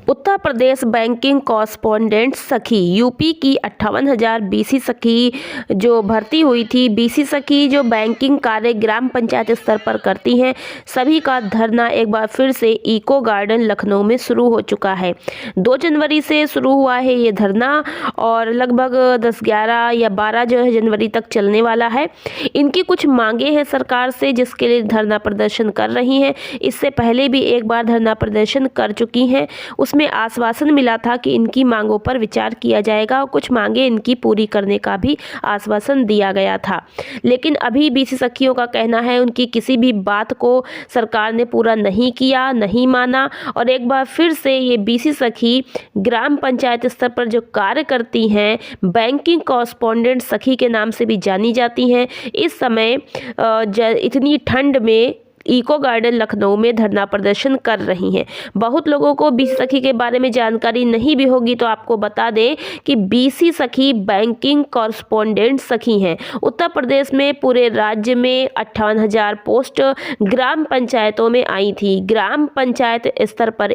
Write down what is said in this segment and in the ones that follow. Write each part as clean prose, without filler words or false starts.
Uttar Pradesh banking correspondent सखी UP की 58,000 BC सखी जो भर्ती हुई थी। बीसी सखी जो बैंकिंग कार्य ग्राम पंचायत स्तर पर करती हैं, सभी का धरना एक बार फिर से इको गार्डन लखनऊ में शुरू हो चुका है। 2 जनवरी से शुरू हुआ है ये धरना और लगभग 10, 11 या 12 जो है जनवरी तक चलने वाला है। इनकी कुछ मांगे हैं सरकार से, जिसके लिए धरना प्रदर्शन कर रही हैं। इससे पहले भी एक बार धरना प्रदर्शन कर चुकी हैं। उसमें आश्वासन मिला था कि इनकी मांगों पर विचार किया जाएगा और कुछ मांगे इनकी पूरी करने का भी आश्वासन दिया गया था। लेकिन अभी बीसी सखियों का कहना है उनकी किसी भी बात को सरकार ने पूरा नहीं किया, नहीं माना और एक बार फिर से ये बीसी सखी ग्राम पंचायत स्तर पर जो कार्य करती हैं, बैंकिंग कॉरस्पॉन्डेंट सखी के नाम से भी जानी जाती हैं, इस समय इतनी ठंड में इको गार्डन लखनऊ में धरना प्रदर्शन कर रही हैं। बहुत लोगों को बीसी सखी के बारे में जानकारी नहीं भी होगी, तो आपको बता दें कि बीसी सखी बैंकिंग कॉरस्पॉन्डेंट सखी हैं। उत्तर प्रदेश में पूरे राज्य में 58,000 पोस्ट ग्राम पंचायतों में आई थी। ग्राम पंचायत स्तर पर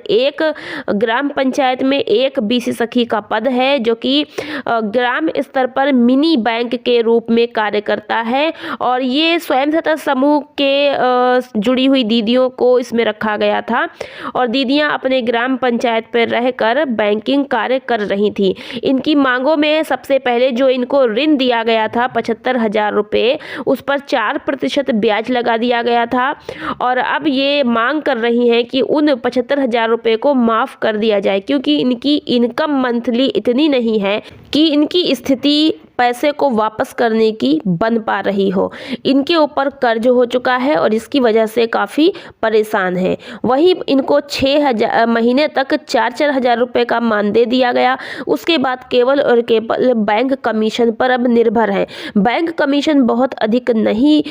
ग्राम पंचायत में एक बीसी सखी का पद है, जो कि ग्राम स्तर पर मिनी बैंक के रूप में कार्य करता है और ये स्वयं सहायता समूह के जुड़ी हुई दीदियों को इसमें रखा गया था और दीदियां अपने ग्राम पंचायत पर रहकर बैंकिंग कार्य कर रही थी। इनकी मांगों में सबसे पहले जो इनको ऋण दिया गया था 75,000 रुपये, उस पर 4% ब्याज लगा दिया गया था और अब ये मांग कर रही हैं कि उन 75,000 रुपये को माफ़ कर दिया जाए, क्योंकि इनकी इनकम मंथली इतनी नहीं है कि इनकी स्थिति पैसे को वापस करने की बन पा रही हो। इनके ऊपर कर्ज हो चुका है और इसकी वजह से काफ़ी परेशान है। वहीं इनको 6 महीने तक 4-4 हज़ार रुपये का मानदेय दिया गया। उसके बाद केवल और केवल बैंक कमीशन पर अब निर्भर है। बैंक कमीशन बहुत अधिक नहीं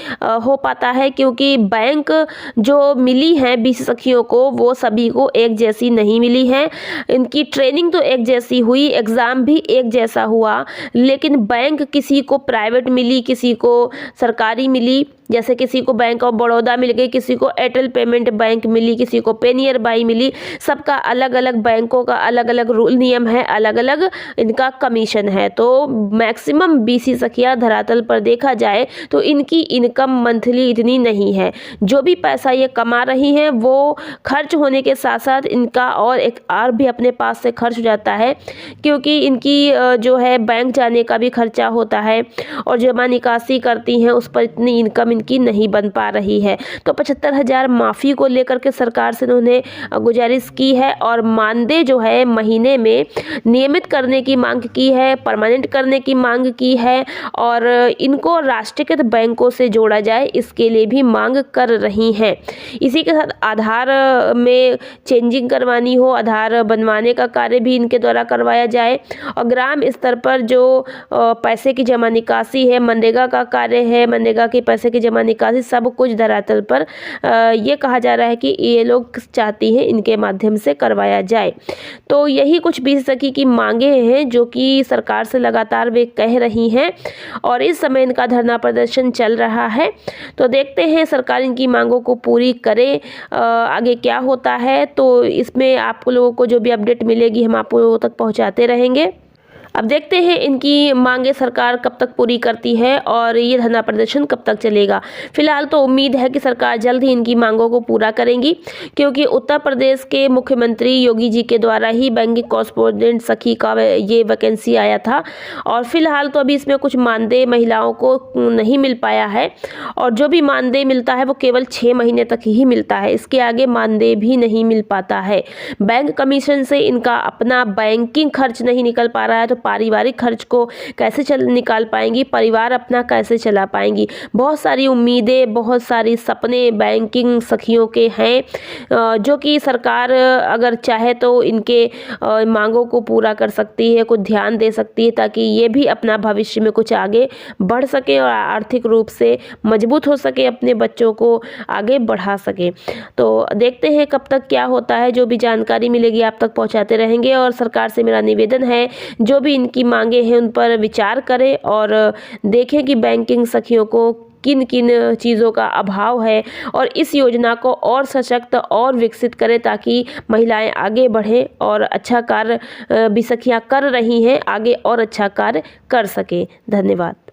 हो पाता है, क्योंकि बैंक जो मिली है बीसी सखियों को वो सभी को एक जैसी नहीं मिली है। इनकी ट्रेनिंग तो एक जैसी हुई, एग्ज़ाम भी एक जैसा हुआ, लेकिन बैंक किसी को प्राइवेट मिली, किसी को सरकारी मिली। जैसे किसी को बैंक ऑफ बड़ौदा मिल गई, किसी को एयरटेल पेमेंट बैंक मिली, किसी को पे नियर बाई मिली। सबका अलग अलग बैंकों का अलग अलग रूल नियम है, अलग अलग इनका कमीशन है। तो मैक्सिमम बीसी सखियां धरातल पर देखा जाए तो इनकी इनकम मंथली इतनी नहीं है। जो भी पैसा ये कमा रही हैं वो खर्च होने के साथ साथ इनका और भी अपने पास से खर्च हो जाता है, क्योंकि इनकी जो है बैंक जाने का भी खर्चा होता है और जमा निकासी करती हैं उस पर इतनी इनकम इनकी नहीं बन पा रही है। तो 75,000 माफ़ी को लेकर के सरकार से उन्होंने गुजारिश की है और मानदेय जो है महीने में नियमित करने की मांग की है, परमानेंट करने की मांग की है और इनको राष्ट्रीयकृत बैंकों से जोड़ा जाए, इसके लिए भी मांग कर रही हैं। इसी के साथ आधार में चेंजिंग करवानी हो, आधार बनवाने का कार्य भी इनके द्वारा करवाया जाए और ग्राम स्तर पर जो पैसे की जमा निकासी है, मनरेगा का कार्य है, मनरेगा के पैसे की जमा निकासी, सब कुछ धरातल पर ये कहा जा रहा है कि ये लोग चाहती हैं इनके माध्यम से करवाया जाए। तो यही कुछ बीसी सखी की मांगे हैं जो कि सरकार से लगातार वे कह रही हैं और इस समय इनका धरना प्रदर्शन चल रहा है। तो देखते हैं सरकार इनकी मांगों को पूरी करे, आगे क्या होता है। तो इसमें आप लोगों को जो भी अपडेट मिलेगी हम आप लोगों तक पहुँचाते रहेंगे। अब देखते हैं इनकी मांगे सरकार कब तक पूरी करती है और ये धरना प्रदर्शन कब तक चलेगा। फिलहाल तो उम्मीद है कि सरकार जल्द ही इनकी मांगों को पूरा करेंगी, क्योंकि उत्तर प्रदेश के मुख्यमंत्री योगी जी के द्वारा ही बैंकिंग कॉरस्पॉन्डेंट सखी का ये वैकेंसी आया था और फिलहाल तो अभी इसमें कुछ मानदेय महिलाओं को नहीं मिल पाया है और जो भी मानदेय मिलता है वो केवल 6 महीने तक ही मिलता है। इसके आगे मानदेय भी नहीं मिल पाता है। बैंक कमीशन से इनका अपना बैंकिंग खर्च नहीं निकल पा रहा है, तो पारिवारिक खर्च को कैसे निकाल पाएंगी, परिवार अपना कैसे चला पाएंगी। बहुत सारी उम्मीदें, बहुत सारी सपने बैंकिंग सखियों के हैं जो कि सरकार अगर चाहे तो इनके मांगों को पूरा कर सकती है, कुछ ध्यान दे सकती है, ताकि ये भी अपना भविष्य में कुछ आगे बढ़ सके और आर्थिक रूप से मजबूत हो सके, अपने बच्चों को आगे बढ़ा सके। तो देखते हैं कब तक क्या होता है। जो भी जानकारी मिलेगी आप तक पहुंचाते रहेंगे और सरकार से मेरा निवेदन है जो भी इनकी मांगे हैं उन पर विचार करें और देखें कि बैंकिंग सखियों को किन किन चीज़ों का अभाव है और इस योजना को और सशक्त और विकसित करें ताकि महिलाएं आगे बढ़ें और अच्छा कार्य भी सखियां कर रही हैं, आगे और अच्छा कार्य कर सकें। धन्यवाद।